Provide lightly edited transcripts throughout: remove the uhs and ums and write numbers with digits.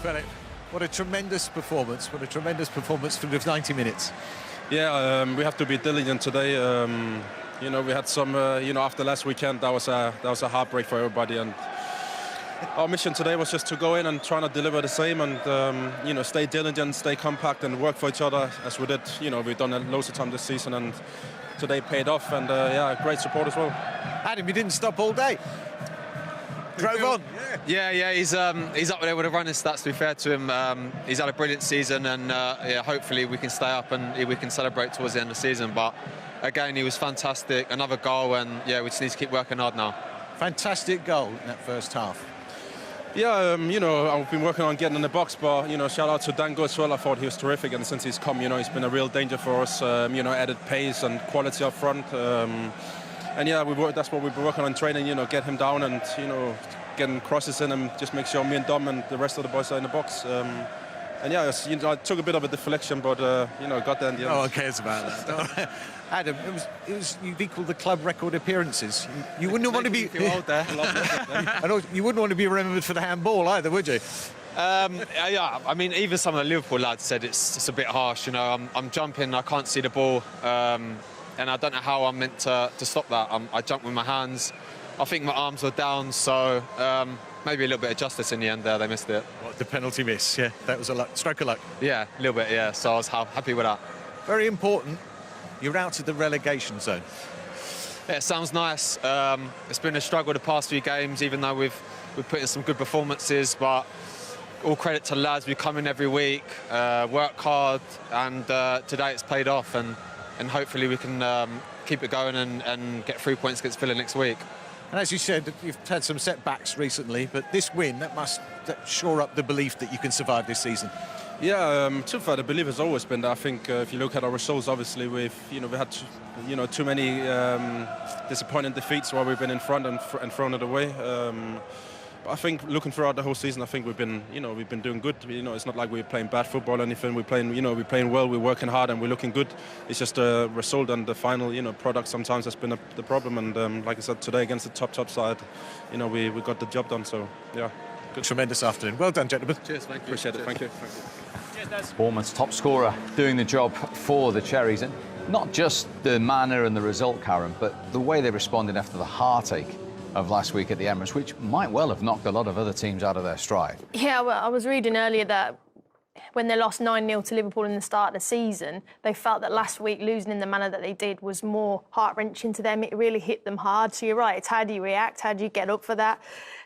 Philip, what a tremendous performance. What a tremendous performance for the 90 minutes. Yeah, we have to be diligent today. You know, we had some, after last weekend, that was a heartbreak for everybody. And our mission today was just to go in and try to deliver the same and, stay diligent, stay compact and work for each other as we did. You know, we've done it loads of time this season and today paid off. And, great support as well. Adam, you didn't stop all day. Drove on. Yeah, he's up there with the running stats, to be fair to him. He's had a brilliant season and hopefully we can stay up and we can celebrate towards the end of the season. But again, he was fantastic, another goal, and we just need to keep working hard now. Fantastic goal in that first half. Yeah, I've been working on getting in the box, but, shout out to Dango as well. I thought he was terrific, and since he's come, he's been a real danger for us, added pace and quality up front. And yeah, that's what we've been working on training, get him down and, getting crosses in and just make sure me and Dom and the rest of the boys are in the box. And yeah, I took a bit of a deflection, but, got there in the end. No one cares about that. Adam, you've equalled the club record appearances. You wouldn't want to be... old there. You wouldn't want to be remembered for the handball either, would you? Yeah, I mean, even some of the Liverpool lads said it's a bit harsh, I'm jumping, I can't see the ball, and I don't know how I'm meant to stop that. I jump with my hands. I think my arms were down, so maybe a little bit of justice in the end there. They missed it. What, the penalty miss? Yeah, that was a stroke of luck. Yeah, a little bit, yeah. So I was happy with that. Very important. You're out of the relegation zone. Yeah, it sounds nice. It's been a struggle the past few games, even though we've put in some good performances, but all credit to the lads. We come in every week, work hard, and today it's paid off, and hopefully we can keep it going and get 3 points against Villa next week. And as you said, you've had some setbacks recently, but this win, that shore up the belief that you can survive this season. Yeah, too far, the belief has always been there. I think if you look at our results, obviously we had too many disappointing defeats while we've been in front and thrown it away. But I think looking throughout the whole season, I think we've been doing good. It's not like we're playing bad football or anything. We're playing well. We're working hard and we're looking good. It's just the result and the final, product sometimes has been the problem. And like I said, today against the top side, we got the job done. So yeah, good, tremendous afternoon. Well done, gentlemen. Cheers, thank you. Appreciate it. Thank you. Bournemouth's top scorer doing the job for the Cherries, and not just the manner and the result, Karen, but the way they responded after the heartache of last week at the Emirates, which might well have knocked a lot of other teams out of their stride. Yeah, well, I was reading earlier that when they lost 9-0 to Liverpool in the start of the season, they felt that last week losing in the manner that they did was more heart-wrenching to them. It really hit them hard. So you're right, it's how do you react? How do you get up for that?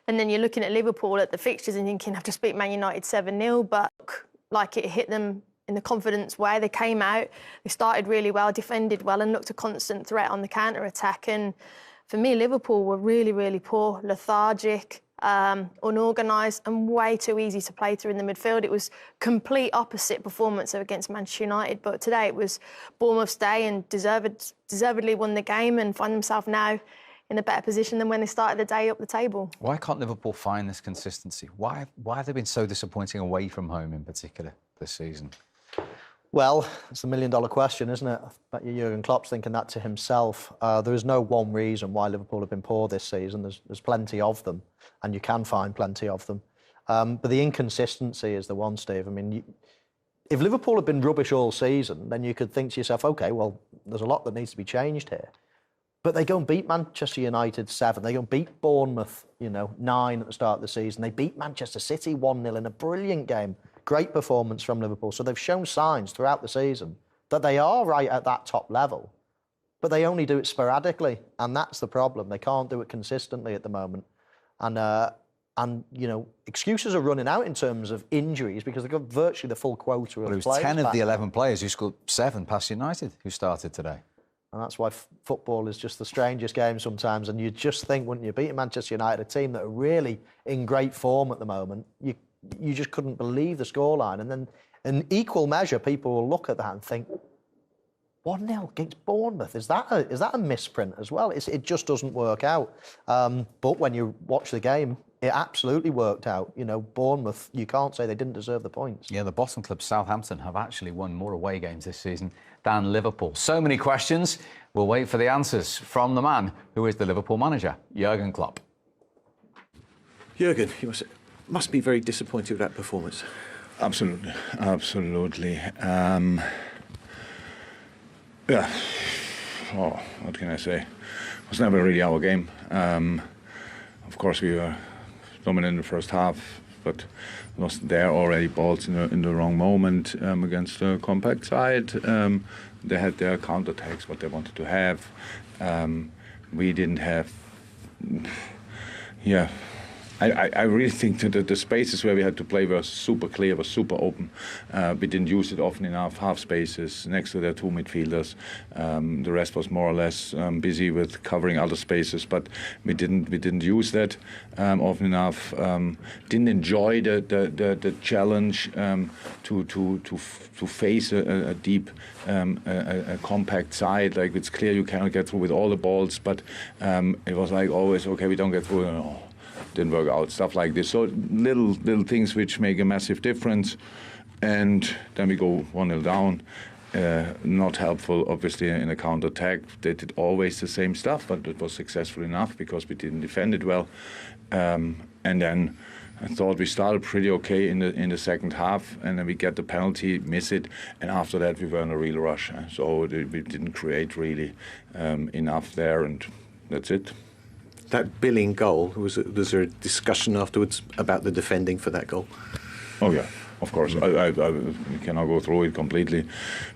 And then you're looking at Liverpool at the fixtures and thinking, I've just beat Man United 7-0, but like it hit them in the confidence way. They came out, they started really well, defended well and looked a constant threat on the counter-attack. And for me, Liverpool were really, really poor, lethargic, unorganised and way too easy to play through in the midfield. It was complete opposite performance against Manchester United. But today it was Bournemouth's day and deservedly won the game and find themselves now in a better position than when they started the day up the table. Why can't Liverpool find this consistency? Why have they been so disappointing away from home in particular this season? Well, it's the million-dollar question, isn't it? I bet you Jurgen Klopp's thinking that to himself. There is no one reason why Liverpool have been poor this season. There's plenty of them, and you can find plenty of them. But the inconsistency is the one, Steve. I mean, if Liverpool had been rubbish all season, then you could think to yourself, OK, well, there's a lot that needs to be changed here. But they go and beat Manchester United 7. They go and beat Bournemouth, 9 at the start of the season. They beat Manchester City 1-0 in a brilliant game. Great performance from Liverpool. So they've shown signs throughout the season that they are right at that top level, but they only do it sporadically. And that's the problem. They can't do it consistently at the moment. And excuses are running out in terms of injuries because they've got virtually the full quota of players. It was 10 of the 11 players who scored 7 past United who started today. And that's why football is just the strangest game sometimes. And you just think, wouldn't you, beating Manchester United, a team that are really in great form at the moment, you just couldn't believe the scoreline. And then in equal measure, people will look at that and think, 1-0 against Bournemouth. Is that a misprint as well? It just doesn't work out. But when you watch the game, it absolutely worked out. Bournemouth, you can't say they didn't deserve the points. Yeah, the bottom club, Southampton, have actually won more away games this season than Liverpool. So many questions. We'll wait for the answers from the man who is the Liverpool manager, Jurgen Klopp. Jurgen, you must must be very disappointed with that performance. Absolutely, absolutely. Yeah. Oh, what can I say? It was never really our game. Of course, we were dominant in the first half, but lost there already balls in the wrong moment against a compact side. They had their counterattacks, what they wanted to have. We didn't have. Yeah. I really think that the spaces where we had to play were super clear, were super open. We didn't use it often enough, half spaces next to their two midfielders. The rest was more or less busy with covering other spaces, but we didn't use that often enough. Didn't enjoy the challenge to face a deep, a compact side. Like, it's clear you cannot get through with all the balls, but it was like always, okay, we don't get through. Oh, didn't work out, stuff like this. So little things which make a massive difference, and then we go 1-0 down. Not helpful, obviously, in a counter-attack. They did always the same stuff, but it was successful enough because we didn't defend it well. And then I thought we started pretty okay in the second half, and then we get the penalty, miss it, and after that we were in a real rush. So we didn't create really enough there, and that's it. That Billing goal, was there a discussion afterwards about the defending for that goal? Oh yeah, of course. I cannot go through it completely.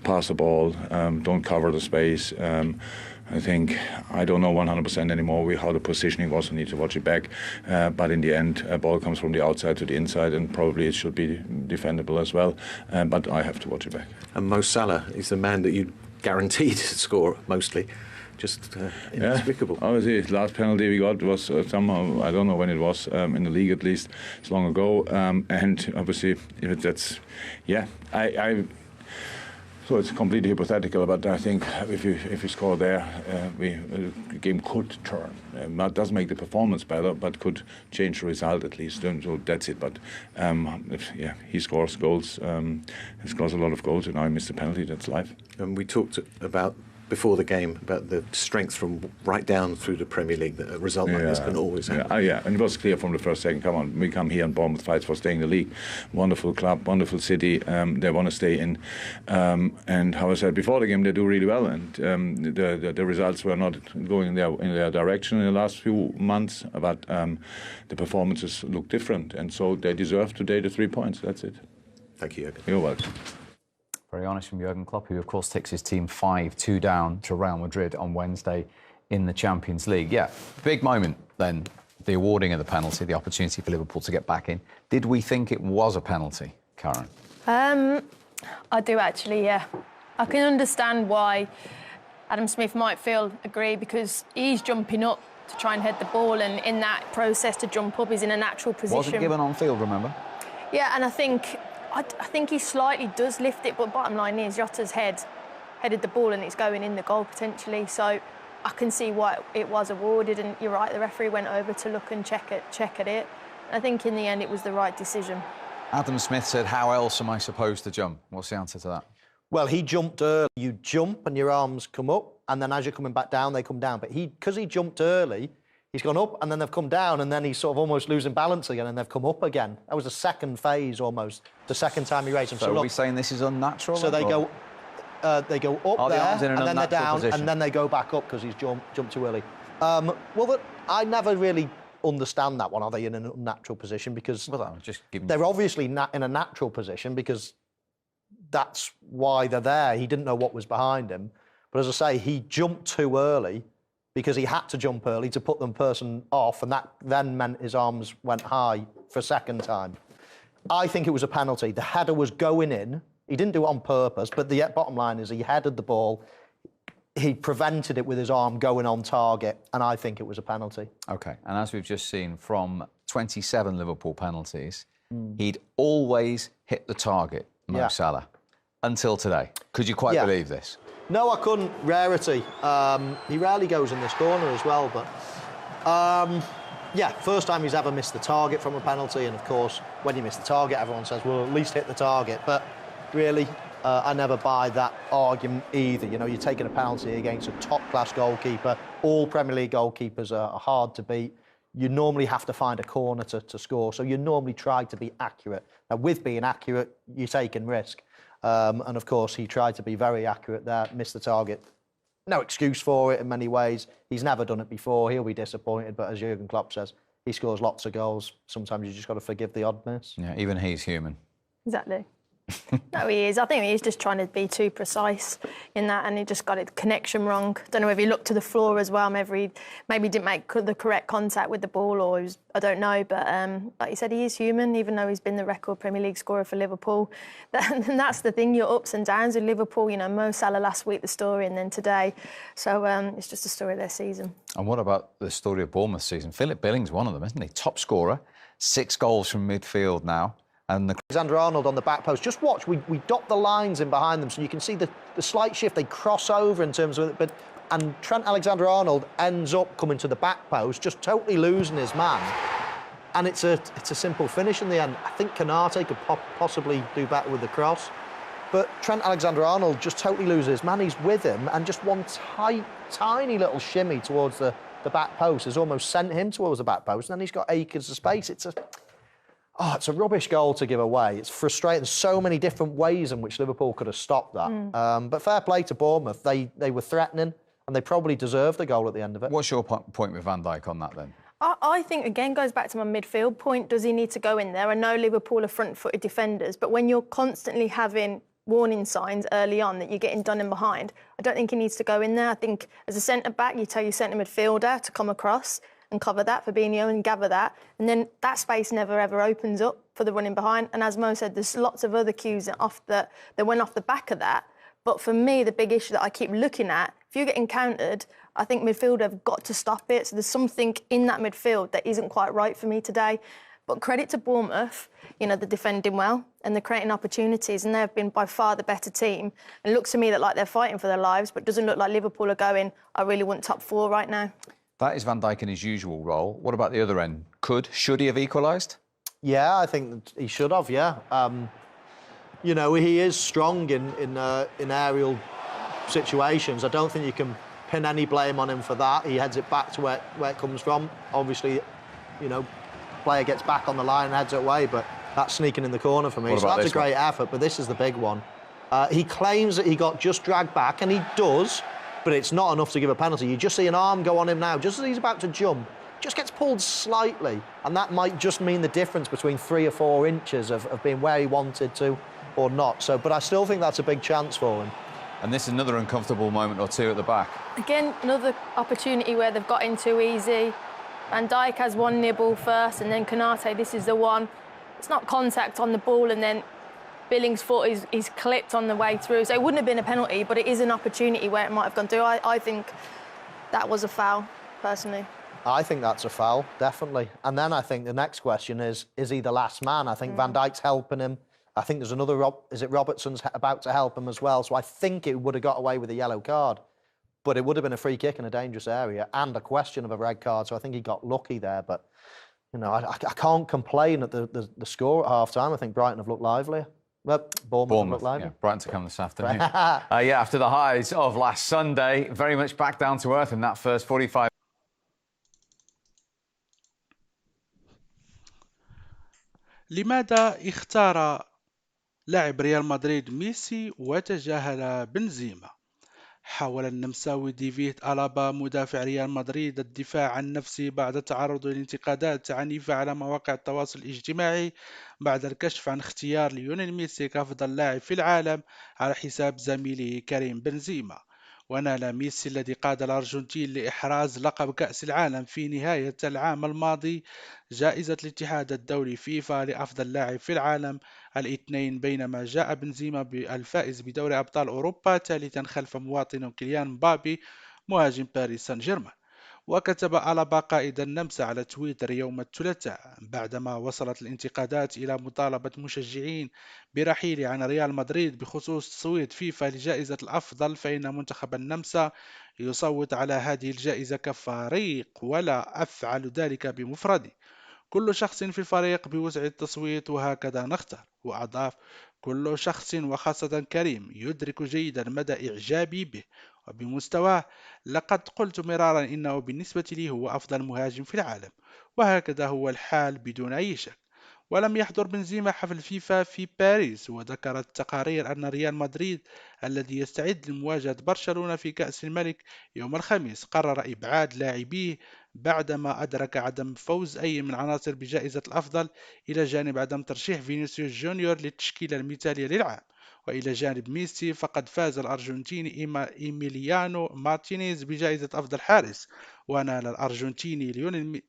Pass the ball, don't cover the space. I think I don't know 100% anymore how the positioning was. I need to watch it back. But in the end, a ball comes from the outside to the inside, and probably it should be defendable as well. But I have to watch it back. And Mo Salah is the man that you guaranteed to score mostly. Just inexplicable. Yeah. Obviously, the last penalty we got was somehow, I don't know when it was, in the league at least, it's long ago. And obviously, that's, yeah, so it's completely hypothetical, but I think if you score there, the game could turn. That doesn't make the performance better, but could change the result at least. So that's it. But he scores goals. He scores a lot of goals, and now he missed the penalty. That's life. And we talked about before the game about the strength from right down through the Premier League that a result like this can always happen. Yeah, and it was clear from the first second. Come on, we come here and Bournemouth fights for staying in the league. Wonderful club, wonderful city. They want to stay in. And how I said before the game, they do really well. And the results were not going in their direction in the last few months, but the performances look different, and so they deserve today the 3 points. That's it. Thank you, Jürgen. You're welcome. Very honest from Jurgen Klopp, who of course takes his team 5-2 down to Real Madrid on Wednesday in the Champions League. Yeah, big moment then, the awarding of the penalty, the opportunity for Liverpool to get back in. Did we think it was a penalty, Karen? I do actually, yeah. I can understand why Adam Smith might agree, because he's jumping up to try and head the ball, and in that process to jump up, he's in a natural position. Wasn't given on field, remember? Yeah, and I think he slightly does lift it, but bottom line is Jota's headed the ball and it's going in the goal potentially. So I can see why it was awarded, and you're right, the referee went over to look and check at it. I think in the end it was the right decision. Adam Smith said, how else am I supposed to jump? What's the answer to that? Well, he jumped early. You jump and your arms come up, and then as you're coming back down, they come down. But because he jumped early, he's gone up and then they've come down, and then he's sort of almost losing balance again, and they've come up again. That was the second phase almost, the second time he raised them. So are we saying this is unnatural? So they go up there, and then they're down, position? and then they go back up because he's jumped too early. I never really understand that one. Are they in an unnatural position? Because they're obviously in a natural position, because that's why they're there. He didn't know what was behind him. But as I say, he jumped too early because he had to jump early to put the person off, and that then meant his arms went high for a second time. I think it was a penalty. The header was going in. He didn't do it on purpose, but the bottom line is he headed the ball. He prevented it with his arm going on target, and I think it was a penalty. OK, and as we've just seen from 27 Liverpool penalties, he'd always hit the target, Mo Salah, until today. Could you quite believe this? No, I couldn't. Rarity. He rarely goes in this corner as well, but first time he's ever missed the target from a penalty, and of course, when you miss the target, everyone says, well, at least hit the target. But really, I never buy that argument either. You know, you're taking a penalty against a top-class goalkeeper. All Premier League goalkeepers are hard to beat. you normally have to find a corner to score. So you normally try to be accurate. Now, with being accurate, you're taking risk. And of course, he tried to be very accurate there, missed the target. No excuse for it in many ways. He's never done it before. He'll be disappointed. But as Jurgen Klopp says, he scores lots of goals. Sometimes you just got to forgive the odd miss. Yeah, even he's human. Exactly. No, he is. I think he's just trying to be too precise in that, and he just got it connection wrong. Don't know if he looked to the floor as well. Maybe didn't make the correct contact with the ball, or I don't know. But like you said, he is human, even though he's been the record Premier League scorer for Liverpool. And that's the thing, your ups and downs with Liverpool. You know, Mo Salah last week, the story, and then today. So it's just a story of their season. And what about the story of Bournemouth season? Philip Billing's one of them, isn't he? Top scorer, 6 goals from midfield now. And Alexander-Arnold on the back post. Just watch, we dot the lines in behind them, so you can see the slight shift. They cross over in terms of it, and Trent Alexander-Arnold ends up coming to the back post, just totally losing his man. And it's a simple finish in the end. I think Konate could possibly do better with the cross. But Trent Alexander-Arnold just totally loses his man. He's with him, and just one tiny little shimmy towards the back post has almost sent him towards the back post, and then he's got acres of space. It's a rubbish goal to give away. It's frustrating. There's so many different ways in which Liverpool could have stopped that. But fair play to Bournemouth. They were threatening, and they probably deserved the goal at the end of it. What's your point with Van Dijk on that then? I think, again, goes back to my midfield point. Does he need to go in there? I know Liverpool are front-footed defenders, but when you're constantly having warning signs early on that you're getting done in behind, I don't think he needs to go in there. I think as a centre-back, you tell your centre midfielder to come across and cover that, Fabinho, and gather that. And then that space never, ever opens up for the running behind. And as Mo said, there's lots of other cues that went off the back of that. But for me, the big issue that I keep looking at, if you're getting countered, I think midfield have got to stop it. So there's something in that midfield that isn't quite right for me today. But credit to Bournemouth, you know, they're defending well and they're creating opportunities, and they've been by far the better team. And it looks to me that like they're fighting for their lives, but it doesn't look like Liverpool are going, I really want top 4 right now. That is Van Dijk in his usual role. What about the other end? Should he have equalised? Yeah, I think he should have, yeah. You know, he is strong in aerial situations. I don't think you can pin any blame on him for that. He heads it back to where it comes from. Obviously, you know, player gets back on the line and heads it away, but that's sneaking in the corner for me. So that's a great effort, but this is the big one. He claims that he got just dragged back, and he does, but it's not enough to give a penalty. You just see an arm go on him now, just as he's about to jump, just gets pulled slightly, and that might just mean the difference between 3 or 4 inches of being where he wanted to or not. So, but I still think that's a big chance for him. And this is another uncomfortable moment or two at the back. Again, another opportunity where they've got in too easy. Van Dijk has one nibble first, and then Konate, this is the one. It's not contact on the ball, and then Billing's foot is clipped on the way through. So it wouldn't have been a penalty, but it is an opportunity where it might have gone through. I think that was a foul, personally. I think that's a foul, definitely. And then I think the next question is he the last man? I think Van Dijk's helping him. I think there's another, is it Robertson's about to help him as well? So I think it would have got away with a yellow card. But it would have been a free kick in a dangerous area and a question of a red card. So I think he got lucky there. But, you know, I can't complain at the score at half-time. I think Brighton have looked livelier. Well, Bournemouth looked lively. Yeah, Brighton to come this afternoon. Yeah, after the highs of last Sunday, very much back down to earth in that first 45. لماذا اختار لاعب ريال مدريد ميسي وتجاهل بنزيما؟ حاول النمساوي ديفيد ألابا مدافع ريال مدريد الدفاع عن نفسه بعد التعرض لانتقادات عنيفة على مواقع التواصل الاجتماعي بعد الكشف عن اختيار ليونيل ميسي كأفضل لاعب في العالم على حساب زميله كريم بنزيما. ونال ميسي الذي قاد الأرجنتين لإحراز لقب كأس العالم في نهاية العام الماضي جائزة الاتحاد الدولي فيفا لأفضل لاعب في العالم الاثنين، بينما جاء بنزيما الفائز بدوري أبطال أوروبا ثالثا خلف مواطنه كيليان مبابي مهاجم باريس سان جيرمان. وكتب ألابا قائد النمسا على تويتر يوم الثلاثاء بعدما وصلت الانتقادات إلى مطالبة مشجعين برحيله عن ريال مدريد بخصوص تصويت فيفا لجائزة الأفضل، فإن منتخب النمسا يصوت على هذه الجائزة كفريق ولا أفعل ذلك بمفردي. كل شخص في الفريق بوسع التصويت وهكذا نختار. وأضاف: كل شخص وخاصة كريم يدرك جيدا مدى إعجابي به، وبمستواه. لقد قلت مرارا إنه بالنسبة لي هو أفضل مهاجم في العالم، وهكذا هو الحال بدون أي شك. ولم يحضر بنزيما حفل فيفا في باريس، وذكرت التقارير أن ريال مدريد الذي يستعد لمواجهة برشلونة في كأس الملك يوم الخميس قرر إبعاد لاعبيه بعدما أدرك عدم فوز أي من عناصر بجائزة الأفضل، إلى جانب عدم ترشيح فينيسيوس جونيور للتشكيلة المثالية للعام. وإلى جانب ميسي فقد فاز الأرجنتيني إيميليانو مارتينيز بجائزة أفضل حارس، ونال الأرجنتيني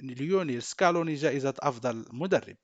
ليونيل سكالوني جائزة أفضل مدرب.